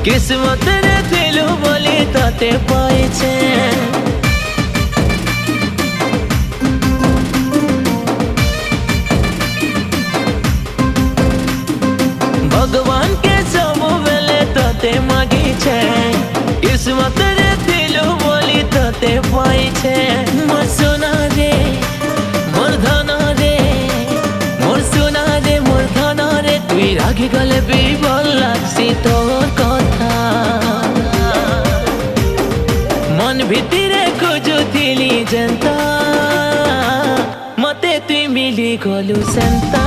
किस्मत रे थिलु बोली तते पाइछे भगवान के सब बेले तते मागी छे किस्मत रे थिलु बोली तते पाइछे मोर सोना रे मोर धना रे मोर सोना रे मोर धना रे तुई रागी गले बिबल लागसी तोर कथा मन भितरे खोजुथिली जनता मते तुई मिली गलु सेंता।